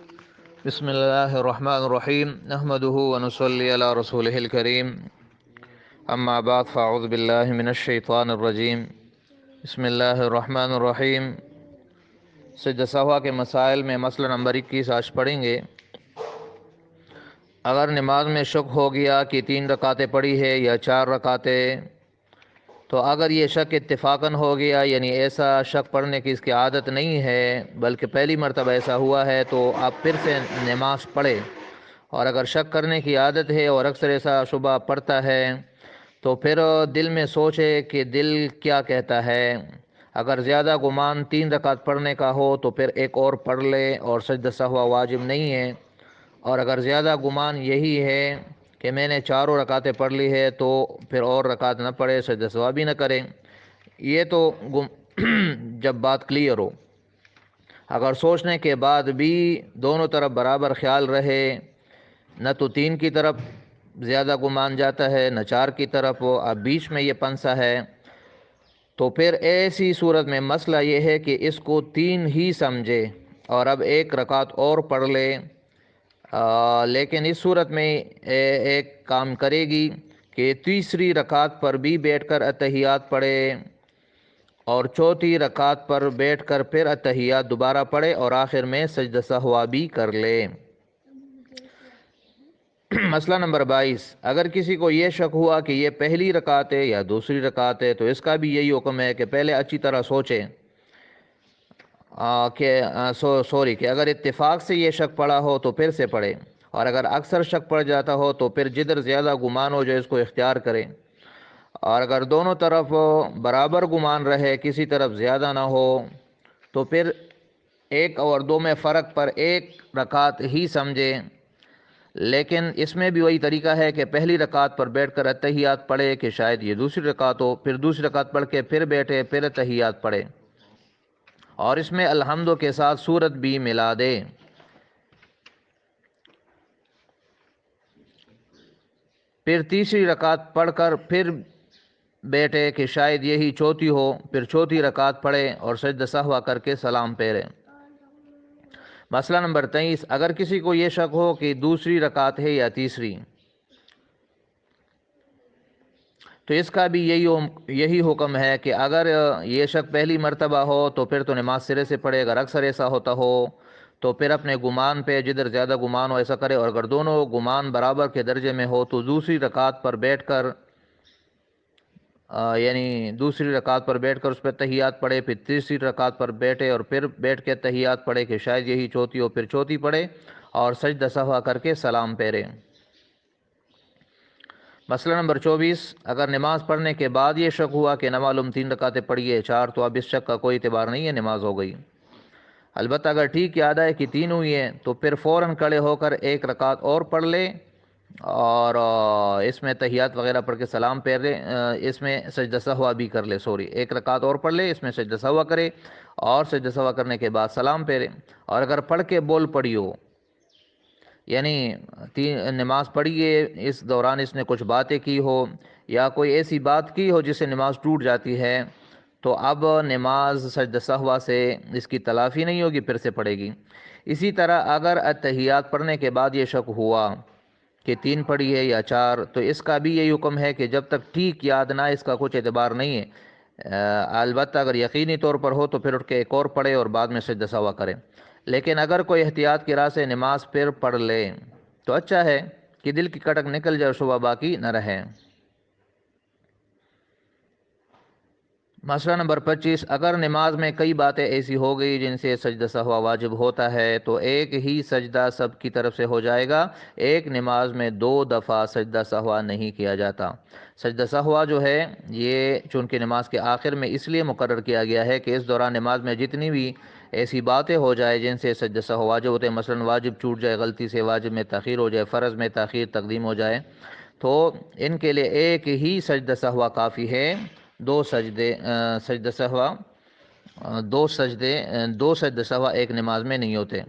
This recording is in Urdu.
بسم اللہ الرحمن الرحیم نحمده ونصلی علی رسولہ الکریم اما بعد فاعوذ باللہ من الشیطان الرجیم بسم اللہ الرحمن الرحیم۔ سجدہ سہوا کے مسائل میں مسئلہ نمبر 21 آج پڑھیں گے۔ اگر نماز میں شک ہو گیا کہ 3 رکعتیں پڑھی ہے یا 4 رکعتیں، تو اگر یہ شک اتفاقاً ہو گیا، یعنی ایسا شک پڑھنے کی اس کی عادت نہیں ہے بلکہ پہلی مرتبہ ایسا ہوا ہے، تو آپ پھر سے نماز پڑھے۔ اور اگر شک کرنے کی عادت ہے اور اکثر ایسا شبہ پڑتا ہے تو پھر دل میں سوچے کہ دل کیا کہتا ہے۔ اگر زیادہ گمان 3 رکعت پڑھنے کا ہو تو پھر ایک اور پڑھ لے اور سجدہ سہوا واجب نہیں ہے۔ اور اگر زیادہ گمان یہی ہے کہ میں نے 4 رکعتیں پڑھ لی ہے تو پھر اور رکعت نہ پڑھے، سجدہ سہوا بھی نہ کریں۔ یہ تو جب بات کلیئر ہو۔ اگر سوچنے کے بعد بھی دونوں طرف برابر خیال رہے، نہ تو 3 کی طرف زیادہ گمان جاتا ہے نہ 4 کی طرف، اب بیچ میں یہ پنسا ہے، تو پھر ایسی صورت میں مسئلہ یہ ہے کہ اس کو 3 ہی سمجھے اور اب 1 رکعت اور پڑھ لے۔ لیکن اس صورت میں ایک کام کرے گی کہ تیسری رکعت پر بھی بیٹھ کر اتحیات پڑھے اور چوتھی رکعت پر بیٹھ کر پھر اتحیات دوبارہ پڑھے اور آخر میں سجدہ سہوا بھی کر لے۔ مسئلہ نمبر 22، اگر کسی کو یہ شک ہوا کہ یہ پہلی رکعت ہے یا دوسری رکعت ہے، تو اس کا بھی یہی حکم ہے کہ پہلے اچھی طرح سوچے کہ اگر اتفاق سے یہ شک پڑا ہو تو پھر سے پڑھے، اور اگر اکثر شک پڑ جاتا ہو تو پھر جدھر زیادہ گمان ہو جو اس کو اختیار کرے۔ اور اگر دونوں طرف برابر گمان رہے، کسی طرف زیادہ نہ ہو، تو پھر 1 اور 2 میں فرق پر 1 رکعت ہی سمجھے۔ لیکن اس میں بھی وہی طریقہ ہے کہ پہلی رکعت پر بیٹھ کر اتحیات پڑھے کہ شاید یہ دوسری رکعت ہو، پھر دوسری رکعت پڑھ کے پھر بیٹھے پھر اتحیات پڑھے، اور اس میں الحمد کے ساتھ سورت بھی ملا دے۔ پھر تیسری رکعت پڑھ کر پھر بیٹھے کہ شاید یہی چوتھی ہو، پھر چوتھی رکعت پڑھے اور سجدہ سہوا کر کے سلام پھیرے۔ مسئلہ نمبر 23، اگر کسی کو یہ شک ہو کہ دوسری رکعت ہے یا تیسری، تو اس کا بھی یہی حکم ہے کہ اگر یہ شک پہلی مرتبہ ہو تو پھر تو نماز سرے سے پڑھے، اگر اکثر ایسا ہوتا ہو تو پھر اپنے گمان پہ جدھر زیادہ گمان ہو ایسا کرے، اور اگر دونوں گمان برابر کے درجے میں ہو تو دوسری رکعت پر بیٹھ کر دوسری رکعت پر بیٹھ کر اس پہ تحیات پڑھے، پھر تیسری رکعت پر بیٹھے اور پھر بیٹھ کے تحیات پڑھے کہ شاید یہی چوتھی ہو، پھر چوتھی پڑھے اور سجدہ سہوا کر کے سلام پھیرے۔ مسئلہ نمبر 24، اگر نماز پڑھنے کے بعد یہ شک ہوا کہ نہ معلوم 3 رکعتیں پڑھی ہے 4، تو اب اس شک کا کوئی اعتبار نہیں ہے، نماز ہو گئی۔ البتہ اگر ٹھیک یاد آئے کہ 3 ہوئی ہیں تو پھر فوراً کھڑے ہو کر 1 رکعت اور پڑھ لے اور اس میں تحیات وغیرہ پڑھ کے سلام پھیر لے، اس میں سجدہ سہوا بھی کر لے، 1 رکعت اور پڑھ لے، اس میں سجدہ سہوا کرے اور سجدہ سہوا کرنے کے بعد سلام پھیرے۔ اور اگر پڑھ کے بول پڑی ہو، یعنی نماز پڑھی ہے اس دوران اس نے کچھ باتیں کی ہو یا کوئی ایسی بات کی ہو جس سے نماز ٹوٹ جاتی ہے، تو اب نماز سجدہ سہوا سے اس کی تلافی نہیں ہوگی، پھر سے پڑھے گی۔ اسی طرح اگر اتحیات پڑھنے کے بعد یہ شک ہوا کہ 3 پڑھی ہے یا 4، تو اس کا بھی یہی حکم ہے کہ جب تک ٹھیک یاد نہ اس کا کچھ اعتبار نہیں ہے۔ البتہ اگر یقینی طور پر ہو تو پھر اٹھ کے ایک اور پڑھے اور بعد میں سجدہ سہوا کرے۔ لیکن اگر کوئی احتیاط کی راہ سے نماز پھر پڑھ لے تو اچھا ہے کہ دل کی کٹک نکل جائے، شبہ باقی نہ رہے۔ مسئلہ نمبر 25، اگر نماز میں کئی باتیں ایسی ہو گئی جن سے سجدہ سہوا واجب ہوتا ہے تو ایک ہی سجدہ سب کی طرف سے ہو جائے گا، ایک نماز میں 2 دفعہ سجدہ سہوا نہیں کیا جاتا۔ سجدہ سہوا جو ہے یہ چونکہ نماز کے آخر میں اس لیے مقرر کیا گیا ہے کہ اس دوران نماز میں جتنی بھی ایسی باتیں ہو جائے جن سے سجدہ سہوا واجب ہوتے ہیں، مثلا واجب چھوٹ جائے، غلطی سے واجب میں تاخیر ہو جائے، فرض میں تاخیر تقدیم ہو جائے، تو ان کے لیے ایک ہی سجدہ سہوا کافی ہے۔ 2 سجدہ سہوا ایک نماز میں نہیں ہوتے۔